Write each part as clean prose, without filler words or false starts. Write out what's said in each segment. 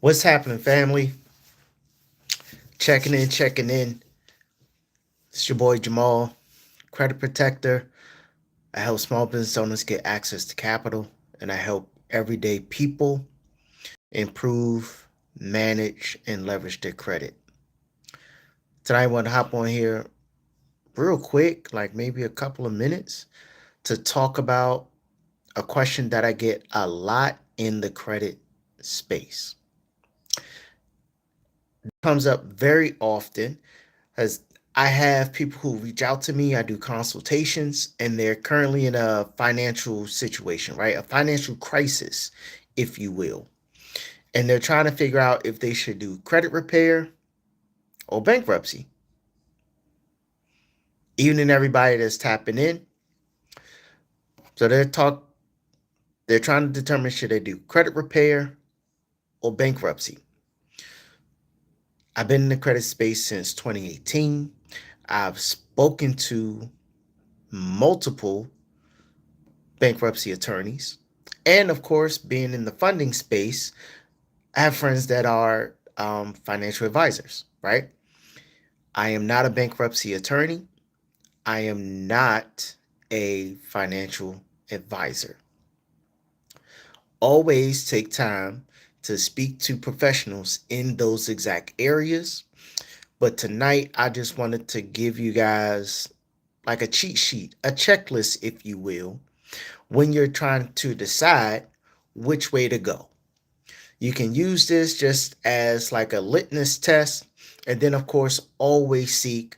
What's happening, family? Checking in, checking in. It's your boy Jamal, credit protector. I help small business owners get access to capital, and I help everyday people improve, manage, and leverage their credit. Tonight, I want to hop on here real quick, like maybe a couple of minutes, to talk about a question that I get a lot in the credit space. It comes up very often as I have people who reach out to me. I do consultations, and they're currently in a financial situation, right? A financial crisis, if you will. And they're trying to figure out if they should do credit repair or bankruptcy. Even in everybody that's tapping in. So they're trying to determine should they do credit repair or bankruptcy. I've been in the credit space since 2018. I've spoken to multiple bankruptcy attorneys. And of course, being in the funding space, I have friends that are financial advisors, right? I am not a bankruptcy attorney. I am not a financial advisor. Always take time to speak to professionals in those exact areas. But tonight, I just wanted to give you guys like a cheat sheet, a checklist, if you will, when you're trying to decide which way to go. You can use this just as like a litmus test. And then, of course, always seek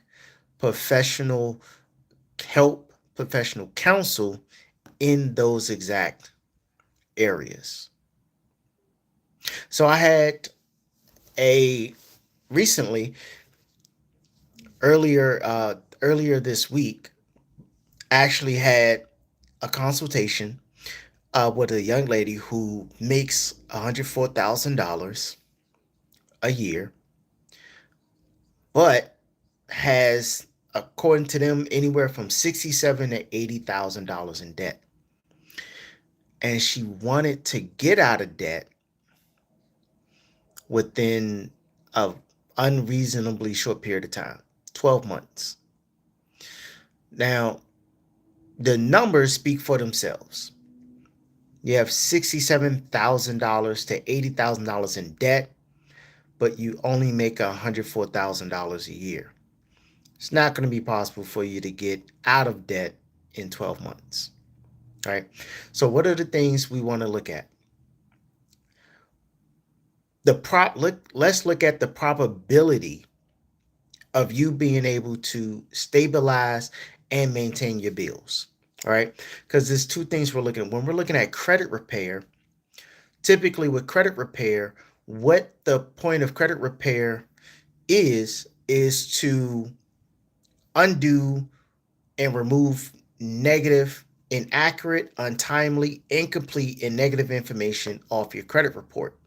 professional help, professional counsel in those exact areas. So I had a recently earlier this week actually had a consultation with a young lady who makes $104,000 a year, but has, according to them, anywhere from $67,000 to $80,000 in debt. And she wanted to get out of debt within a unreasonably short period of time, 12 months. Now, the numbers speak for themselves. You have $67,000 to $80,000 in debt, but you only make $104,000 a year. It's not going to be possible for you to get out of debt in 12 months. All right. So, what are the things we want to look at? Let's look at the probability of you being able to stabilize and maintain your bills. All right. Because there's two things we're looking at. When we're looking at credit repair, typically with credit repair, what the point of credit repair is to undo and remove negative, inaccurate, untimely, incomplete, and negative information off your credit report.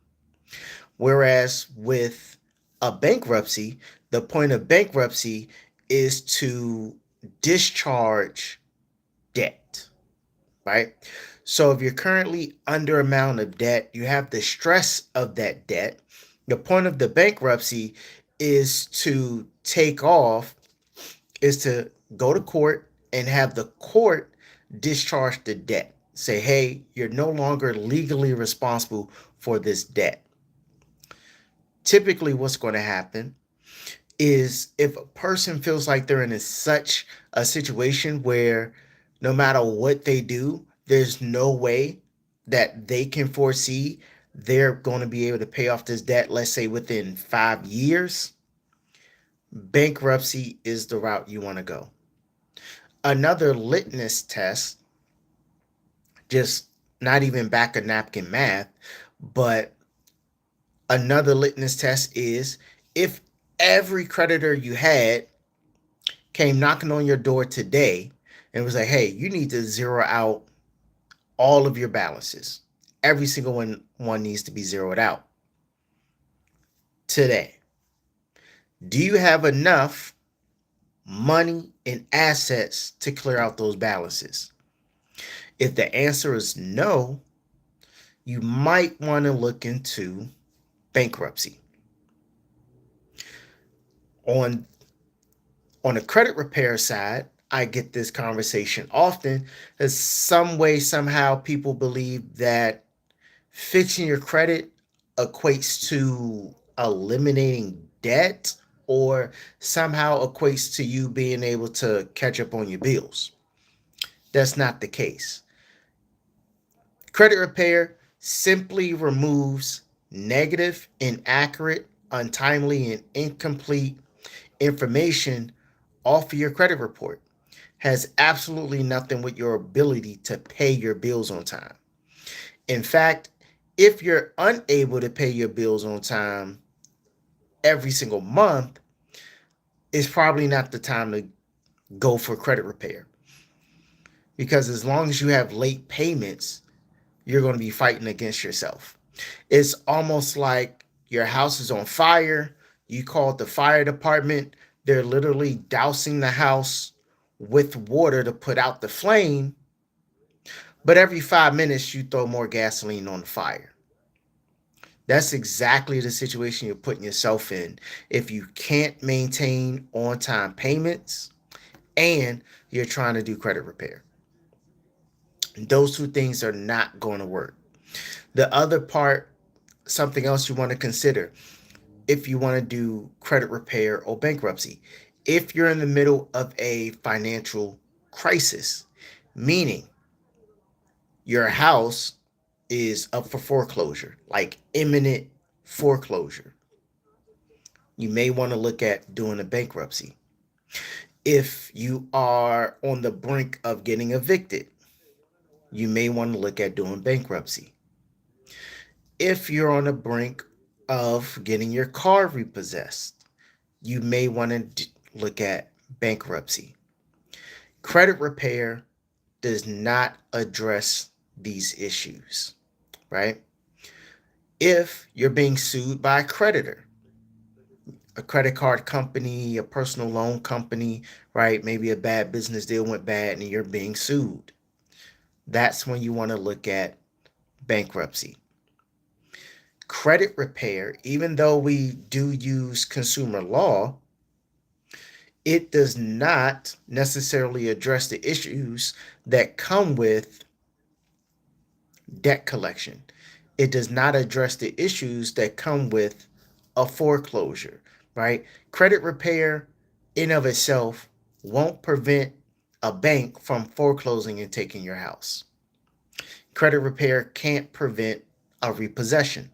Whereas with a bankruptcy, the point of bankruptcy is to discharge debt, right? So if you're currently under amount of debt, you have the stress of that debt. The point of the bankruptcy is to take off, is to go to court and have the court discharge the debt. Say, hey, you're no longer legally responsible for this debt. Typically, what's going to happen is if a person feels like they're in such a situation where no matter what they do, there's no way that they can foresee they're going to be able to pay off this debt, let's say within 5 years, bankruptcy is the route you want to go. Another litmus test, just not even back of napkin math, but another litmus test is if every creditor you had came knocking on your door today and was like, hey, you need to zero out all of your balances. Every single one needs to be zeroed out today. Do you have enough money and assets to clear out those balances? If the answer is no, you might want to look into bankruptcy. On on the credit repair side, I get this conversation often as some way, somehow people believe that fixing your credit equates to eliminating debt or somehow equates to you being able to catch up on your bills. That's not the case. Credit repair simply removes negative, inaccurate, untimely, and incomplete information off of your credit report. Has absolutely nothing with your ability to pay your bills on time. In fact, if you're unable to pay your bills on time every single month, it's probably not the time to go for credit repair. Because as long as you have late payments, you're going to be fighting against yourself. It's almost like your house is on fire. You call the fire department. They're literally dousing the house with water to put out the flame. But every 5 minutes, you throw more gasoline on the fire. That's exactly the situation you're putting yourself in if you can't maintain on time payments and you're trying to do credit repair. Those two things are not going to work. The other part, something else you want to consider if you want to do credit repair or bankruptcy, if you're in the middle of a financial crisis, meaning your house is up for foreclosure, like imminent foreclosure, you may want to look at doing a bankruptcy. If you are on the brink of getting evicted, you may want to look at doing bankruptcy. If you're on the brink of getting your car repossessed, you may want to look at bankruptcy. Credit repair does not address these issues, right? If you're being sued by a creditor, a credit card company, a personal loan company, right? Maybe a bad business deal went bad and you're being sued. That's when you want to look at bankruptcy. Credit repair, even though we do use consumer law, it does not necessarily address the issues that come with debt collection. It does not address the issues that come with a foreclosure, right? Credit repair in of itself won't prevent a bank from foreclosing and taking your house. Credit repair can't prevent a repossession.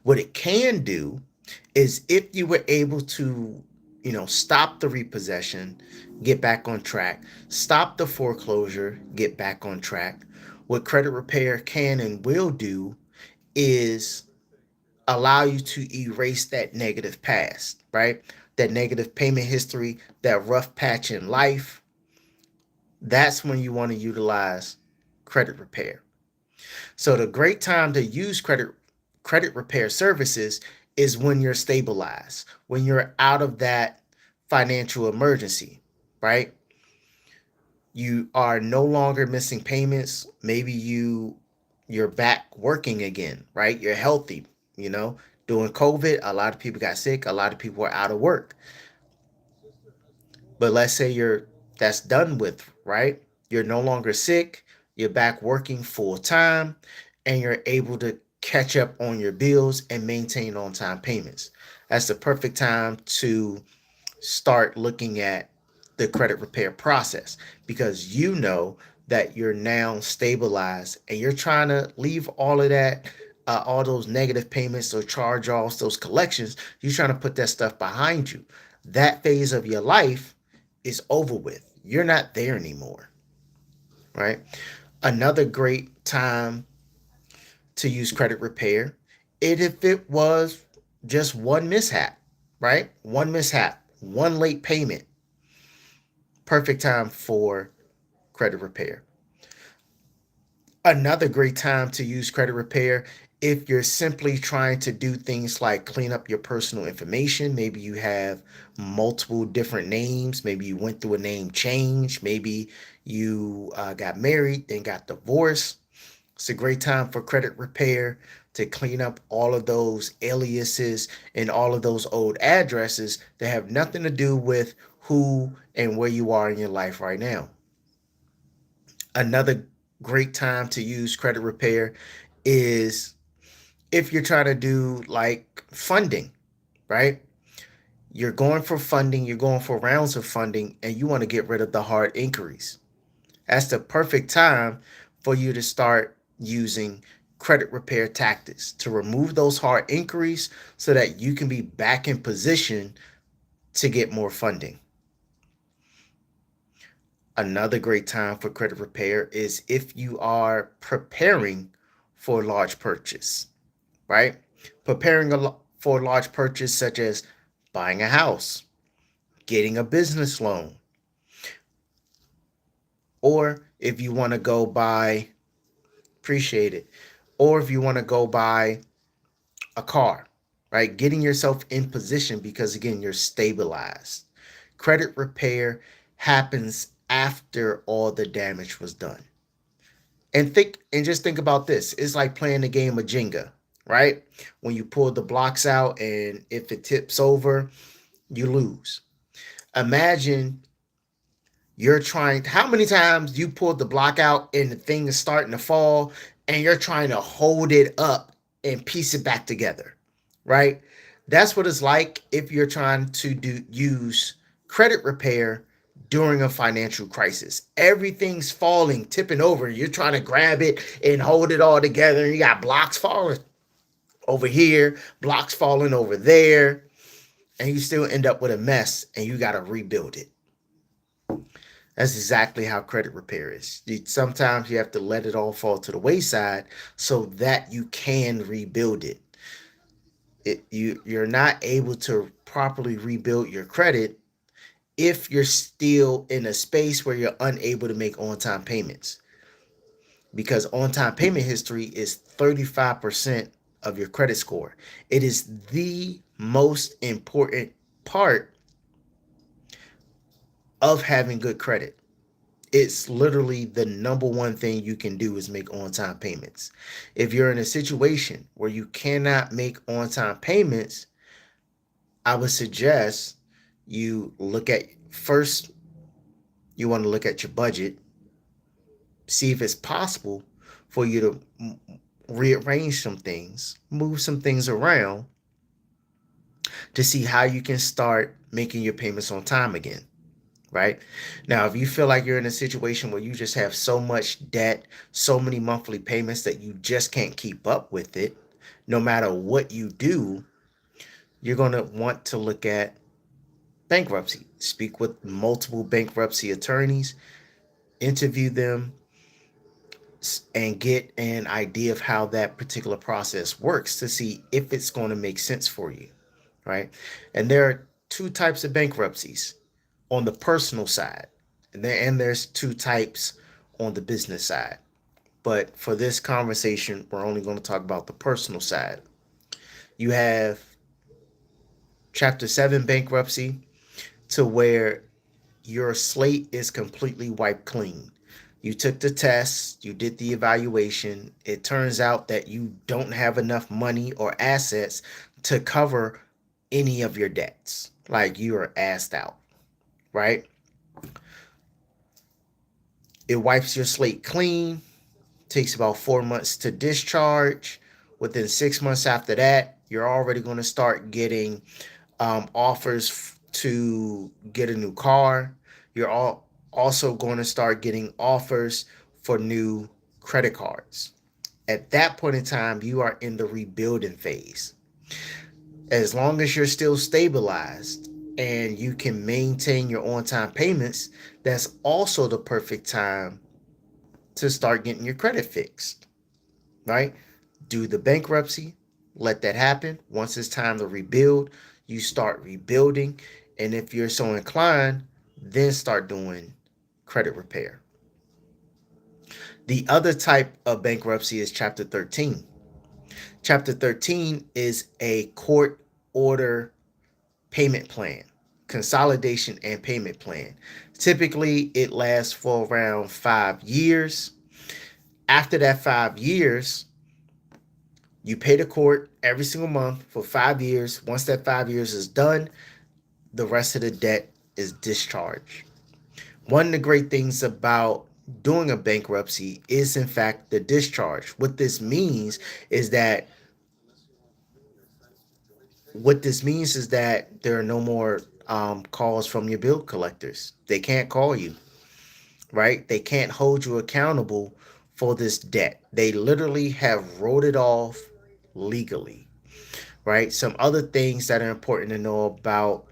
What it can do is if you were able to, stop the repossession, get back on track, stop the foreclosure, get back on track. What credit repair can and will do is allow you to erase that negative past, right? That negative payment history, that rough patch in life. That's when you want to utilize credit repair. So the great time to use credit repair services is when you're stabilized, when you're out of that financial emergency, right? You are no longer missing payments. Maybe you're back working again, right? You're healthy, you know. During COVID, a lot of people got sick, a lot of people are out of work. But let's say that's done with, right? You're no longer sick, you're back working full time, and you're able to catch up on your bills and maintain on time payments. That's the perfect time to start looking at the credit repair process because you know that you're now stabilized and you're trying to leave all of that, all those negative payments or charge offs, those collections, you're trying to put that stuff behind you. That phase of your life is over with. You're not there anymore, right? Another great time to use credit repair if it was just one mishap, right? One mishap, one late payment. Perfect time for credit repair. Another great time to use credit repair if you're simply trying to do things like clean up your personal information. Maybe you have multiple different names. Maybe you went through a name change. Maybe you got married, then got divorced. It's a great time for credit repair to clean up all of those aliases and all of those old addresses that have nothing to do with who and where you are in your life right now. Another great time to use credit repair is if you're trying to do like funding, right? You're going for funding, you're going for rounds of funding, and you want to get rid of the hard inquiries. That's the perfect time for you to start using credit repair tactics to remove those hard inquiries so that you can be back in position to get more funding. Another great time for credit repair is if you are preparing for a large purchase, right? Preparing for a large purchase such as buying a house, getting a business loan, or if you want to go buy, appreciate it, or if you want to go buy a car, right? Getting yourself in position because again, you're stabilized. Credit repair happens after all the damage was done. And just think about this. It's like playing the game of Jenga, right? When you pull the blocks out and if it tips over, you lose. Imagine you're trying, how many times you pulled the block out and the thing is starting to fall and you're trying to hold it up and piece it back together, right? That's what it's like if you're trying to use credit repair during a financial crisis. Everything's falling, tipping over. You're trying to grab it and hold it all together. You got blocks falling over here, blocks falling over there, and you still end up with a mess and you got to rebuild it. That's exactly how credit repair is. Sometimes you have to let it all fall to the wayside so that you can rebuild it. You're not able to properly rebuild your credit if you're still in a space where you're unable to make on-time payments. Because on-time payment history is 35% of your credit score. It is the most important part of having good credit. It's literally the number one thing you can do is make on-time payments. If you're in a situation where you cannot make on-time payments, I would suggest you look at first, you want to look at your budget, see if it's possible for you to rearrange some things, move some things around to see how you can start making your payments on time again. Right now, if you feel like you're in a situation where you just have so much debt, so many monthly payments that you just can't keep up with it, no matter what you do, you're going to want to look at bankruptcy. Speak with multiple bankruptcy attorneys, interview them, and get an idea of how that particular process works to see if it's going to make sense for you. Right. And there are two types of bankruptcies on the personal side, and there's two types on the business side. But for this conversation, we're only going to talk about the personal side. You have Chapter 7 bankruptcy, to where your slate is completely wiped clean. You took the test, you did the evaluation. It turns out that you don't have enough money or assets to cover any of your debts. Like you are assed out, right? It wipes your slate clean, takes about 4 months to discharge. Within 6 months after that, you're already going to start getting offers to get a new car. You're also going to start getting offers for new credit cards. At that point in time, you are in the rebuilding phase. As long as you're still stabilized and you can maintain your on-time payments, that's also the perfect time to start getting your credit fixed, right? Do the bankruptcy, let that happen. Once it's time to rebuild, you start rebuilding. And if you're so inclined, then start doing credit repair. The other type of bankruptcy is Chapter 13. Chapter 13 is a court order payment plan, consolidation and payment plan. Typically, it lasts for around 5 years. After that 5 years, you pay the court every single month for 5 years. Once that 5 years is done, the rest of the debt is discharged. One of the great things about doing a bankruptcy is, in fact, the discharge. Is that what this means is that there are no more calls from your bill collectors. They can't call you, right? They can't hold you accountable for this debt. They literally have wrote it off legally, right? Some other things that are important to know about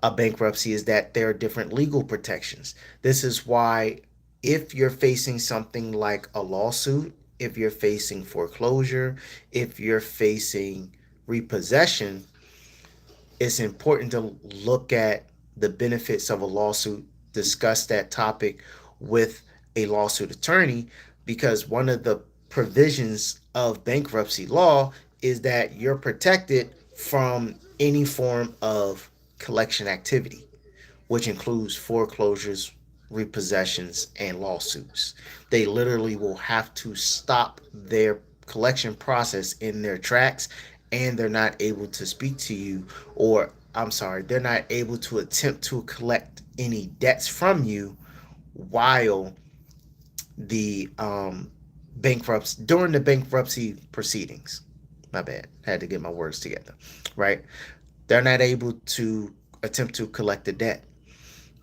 a bankruptcy is that there are different legal protections. This is why, if you're facing something like a lawsuit, if you're facing foreclosure, if you're facing repossession, it's important to look at the benefits of a lawsuit, discuss that topic with a lawsuit attorney, because one of the provisions of bankruptcy law is that you're protected from any form of collection activity, which includes foreclosures, repossessions, and lawsuits. They literally will have to stop their collection process in their tracks, and they're not able to speak to you, or I'm sorry, they're not able to attempt to collect any debts from you while the bankruptcy during the bankruptcy proceedings. My bad. I had to get my words together. Right? They're not able to attempt to collect the debt.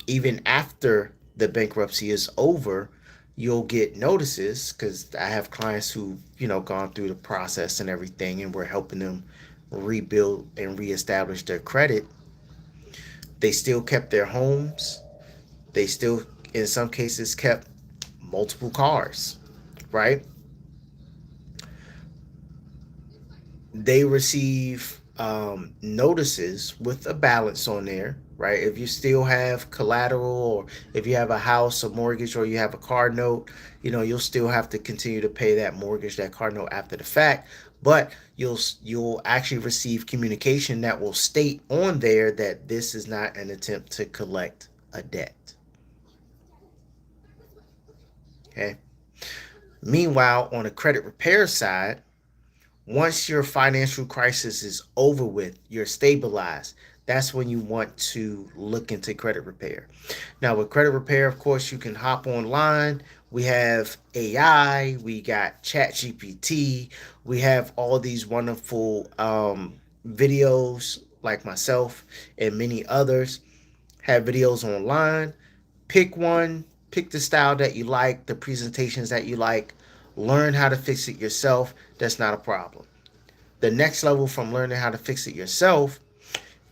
Even after the bankruptcy is over, you'll get notices, because I have clients who, gone through the process and everything, and we're helping them rebuild and reestablish their credit. They still kept their homes. They still, in some cases, kept multiple cars, right? They receive notices with a balance on there, right? If you still have collateral, or if you have a house, a mortgage, or you have a car note, you'll still have to continue to pay that mortgage, that car note after the fact. But you'll actually receive communication that will state on there that this is not an attempt to collect a debt. Okay. Meanwhile, on the credit repair side, once your financial crisis is over with, you're stabilized. That's when you want to look into credit repair. Now, with credit repair, of course, you can hop online. We have AI, we got ChatGPT, we have all these wonderful videos, like myself and many others have videos online. Pick one, pick the style that you like, the presentations that you like, learn how to fix it yourself. That's not a problem. The next level from learning how to fix it yourself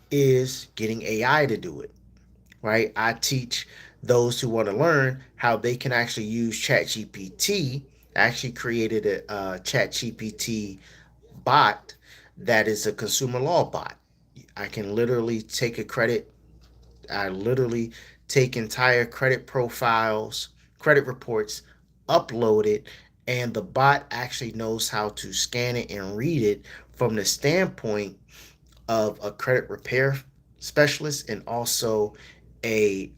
is getting AI to do it, right? I teach those who want to learn how they can actually use ChatGPT. I actually created a ChatGPT bot that is a consumer law bot. I can literally take a credit, I literally take entire credit profiles, credit reports, upload it, and the bot actually knows how to scan it and read it from the standpoint of a credit repair specialist, and also a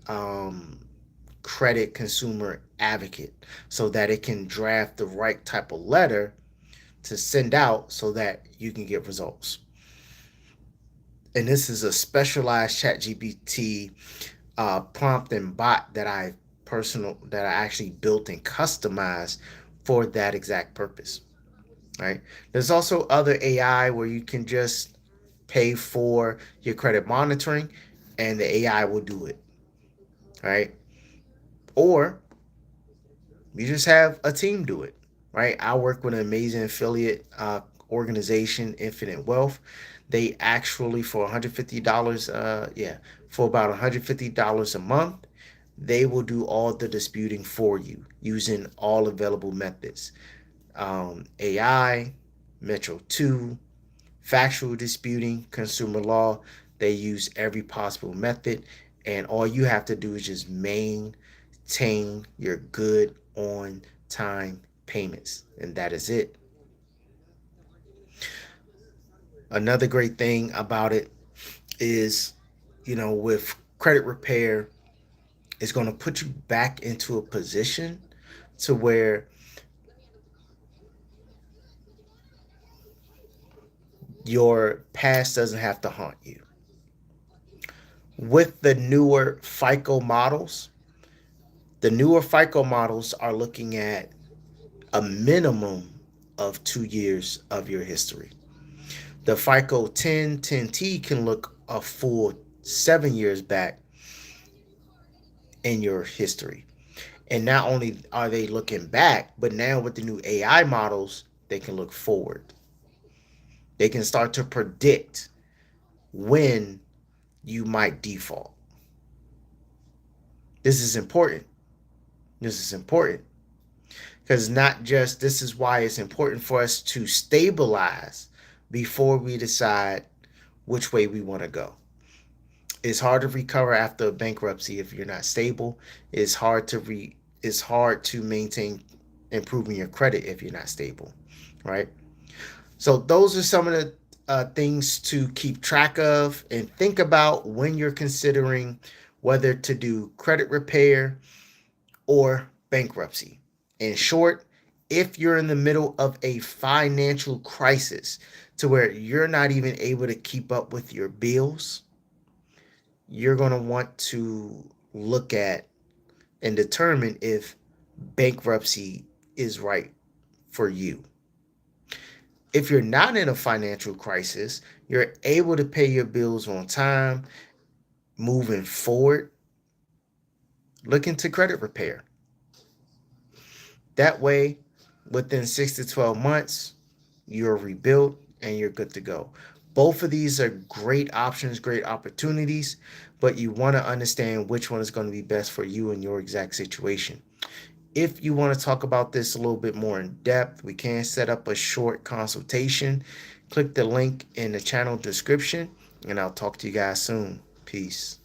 credit consumer advocate, so that it can draft the right type of letter to send out so that you can get results. And this is a specialized ChatGPT prompt and bot that I actually built and customized for that exact purpose. Right. There's also other AI where you can just pay for your credit monitoring, and the AI will do it. Right. Or you just have a team do it. Right. I work with an amazing affiliate organization, Infinite Wealth. They actually, for $150, for about $150 a month, they will do all the disputing for you using all available methods. AI, Metro 2, factual disputing, consumer law. They use every possible method, and all you have to do is just maintain your good on time payments, and that is it. Another great thing about it is, with credit repair, it's going to put you back into a position to where Your past doesn't have to haunt you. With the newer FICO models are looking at a minimum of 2 years of your history. The FICO 1010T can look a full 7 years back in your history. And not only are they looking back, but now with the new AI models, they can look forward. They can start to predict when you might default. This is important. This is important because not just this is why it's important for us to stabilize before we decide which way we want to go. It's hard to recover after bankruptcy if you're not stable. It's hard to maintain improving your credit if you're not stable, right? So those are some of the things to keep track of and think about when you're considering whether to do credit repair or bankruptcy. In short, if you're in the middle of a financial crisis to where you're not even able to keep up with your bills, you're going to want to look at and determine if bankruptcy is right for you. If you're not in a financial crisis, you're able to pay your bills on time, moving forward, look into credit repair. That way, within 6 to 12 months, you're rebuilt and you're good to go. Both of these are great options, great opportunities, but you want to understand which one is going to be best for you and your exact situation. If you want to talk about this a little bit more in depth, we can set up a short consultation. Click the link in the channel description, and I'll talk to you guys soon. Peace.